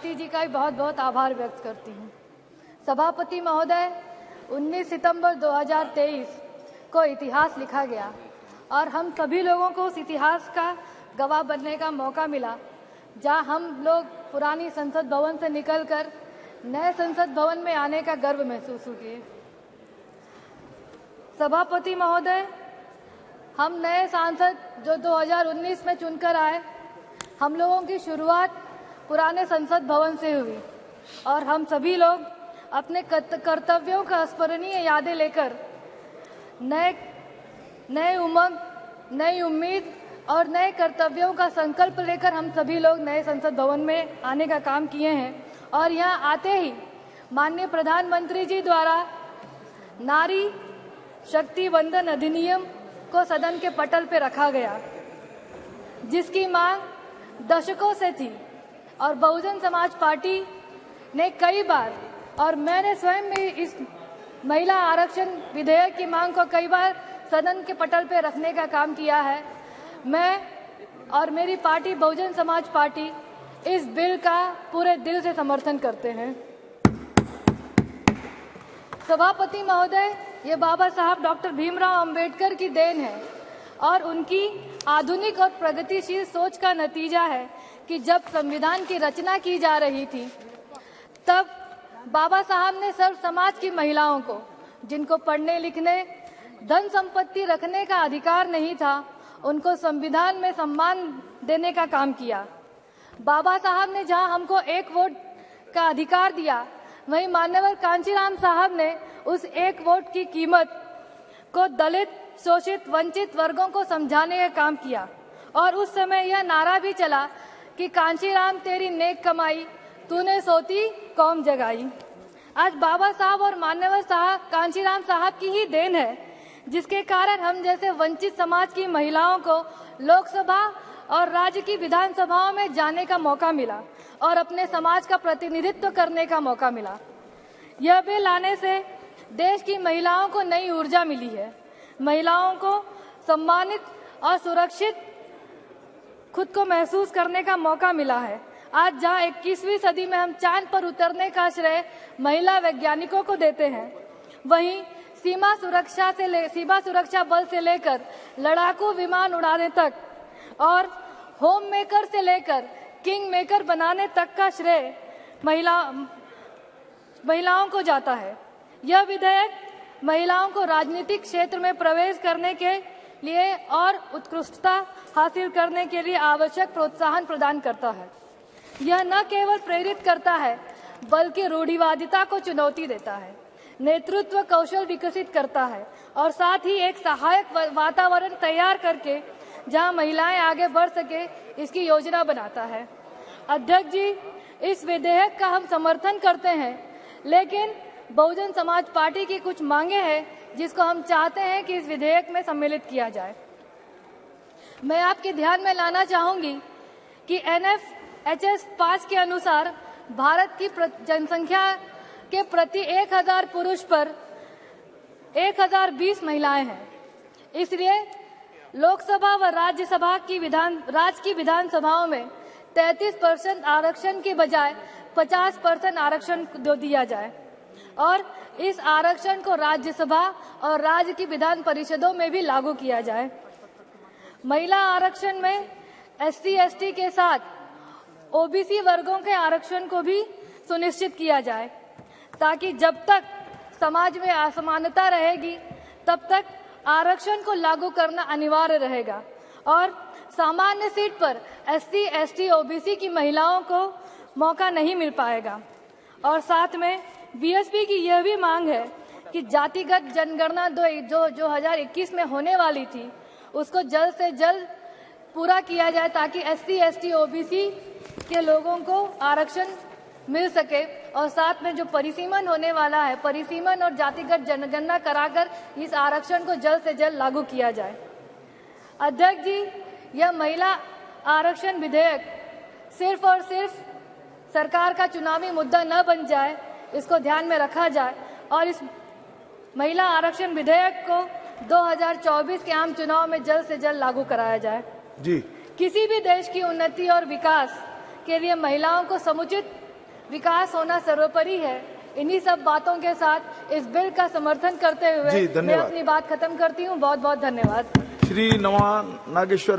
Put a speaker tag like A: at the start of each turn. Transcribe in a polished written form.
A: सभापति जी का भी बहुत बहुत आभार व्यक्त करती हूँ। सभापति महोदय, 19 सितंबर 2023 को इतिहास लिखा गया और हम सभी लोगों को उस इतिहास का गवाह बनने का मौका मिला, जहाँ हम लोग पुरानी संसद भवन से निकलकर नए संसद भवन में आने का गर्व महसूस किए। सभापति महोदय, हम नए सांसद जो 2019 में चुनकर आए, हम लोगों की शुरुआत पुराने संसद भवन से हुई और हम सभी लोग अपने कर्तव्यों का स्मरणीय यादें लेकर नए उमंग, नई उम्मीद और नए कर्तव्यों का संकल्प लेकर हम सभी लोग नए संसद भवन में आने का काम किए हैं। और यहाँ आते ही माननीय प्रधानमंत्री जी द्वारा नारी शक्ति वंदन अधिनियम को सदन के पटल पर रखा गया, जिसकी मांग दशकों से थी और बहुजन समाज पार्टी ने कई बार, और मैंने स्वयं भी इस महिला आरक्षण विधेयक की मांग को कई बार सदन के पटल पर रखने का काम किया है। मैं और मेरी पार्टी बहुजन समाज पार्टी इस बिल का पूरे दिल से समर्थन करते हैं। सभापति महोदय, ये बाबा साहब डॉक्टर भीमराव अंबेडकर की देन है और उनकी आधुनिक और प्रगतिशील सोच का नतीजा है कि जब संविधान की रचना की जा रही थी, तब बाबा साहब ने सर्व समाज की महिलाओं को, जिनको पढ़ने लिखने धन संपत्ति रखने का अधिकार नहीं था, उनको संविधान में सम्मान देने का काम किया। बाबा साहब ने जहां हमको एक वोट का अधिकार दिया, वहीं मान्यवर कांचीराम साहब ने उस एक वोट की कीमत को दलित, शोषित, वंचित वर्गों को समझाने का काम किया। और उस समय यह नारा भी चला कि कांचीराम तेरी नेक कमाई, तूने सोती कौम जगाई। आज बाबा साहब और मान्यवर साहब कांचीराम साहब की ही देन है, जिसके कारण हम जैसे वंचित समाज की महिलाओं को लोकसभा और राज्य की विधानसभाओं में जाने का मौका मिला और अपने समाज का प्रतिनिधित्व करने का मौका मिला। यह बिल आने से देश की महिलाओं को नई ऊर्जा मिली है। महिलाओं को सम्मानित और सुरक्षित खुद को महसूस करने का मौका मिला है। आज जहां 21वीं सदी में हम चांद पर उतरने का श्रेय महिला वैज्ञानिकों को देते हैं, वहीं सीमा सुरक्षा बल से लेकर लड़ाकू विमान उड़ाने तक और होम मेकर से लेकर किंग मेकर बनाने तक का श्रेय महिलाओं को जाता है। यह विधेयक महिलाओं को राजनीतिक क्षेत्र में प्रवेश करने के लिए और उत्कृष्टता हासिल करने के लिए आवश्यक प्रोत्साहन प्रदान करता है। यह न केवल प्रेरित करता है, बल्कि रूढ़िवादिता को चुनौती देता है, नेतृत्व कौशल विकसित करता है और साथ ही एक सहायक वातावरण तैयार करके जहां महिलाएं आगे बढ़ सके, इसकी योजना बनाता है। अध्यक्ष जी, इस विधेयक का हम समर्थन करते हैं, लेकिन बहुजन समाज पार्टी की कुछ मांगे हैं जिसको हम चाहते हैं कि इस विधेयक में सम्मिलित किया जाए। मैं आपके ध्यान में लाना चाहूंगी कि NFHS 5 के अनुसार भारत की जनसंख्या के प्रति 1000 पुरुष पर 1020 महिलाएं हैं। इसलिए लोकसभा व राज्यसभा की विधानसभाओं में 33% आरक्षण के बजाय 50% आरक्षण दिया जाए और इस आरक्षण को राज्यसभा और राज्य की विधान परिषदों में भी लागू किया जाए। महिला आरक्षण में SC/ST के साथ OBC वर्गों के आरक्षण को भी सुनिश्चित किया जाए, ताकि जब तक समाज में असमानता रहेगी, तब तक आरक्षण को लागू करना अनिवार्य रहेगा और सामान्य सीट पर SC/ST OBC की महिलाओं को मौका नहीं मिल पाएगा। और साथ में BSP की यह भी मांग है कि जातिगत जनगणना जो 2021 में होने वाली थी, उसको जल्द से जल्द पूरा किया जाए, ताकि SC/ST OBC के लोगों को आरक्षण मिल सके। और साथ में जो परिसीमन होने वाला है, परिसीमन और जातिगत जनगणना कराकर इस आरक्षण को जल्द से जल्द लागू किया जाए। अध्यक्ष जी, यह महिला आरक्षण विधेयक सिर्फ और सिर्फ सरकार का चुनावी मुद्दा न बन जाए, इसको ध्यान में रखा जाए और इस महिला आरक्षण विधेयक को 2024 के आम चुनाव में जल्द से जल्द लागू कराया जाए। जी। किसी भी देश की उन्नति और विकास के लिए महिलाओं को समुचित विकास होना सर्वोपरि है। इन्हीं सब बातों के साथ इस बिल का समर्थन करते हुए मैं अपनी बात खत्म करती हूँ। बहुत बहुत धन्यवाद।
B: श्री नवा नागेश्वर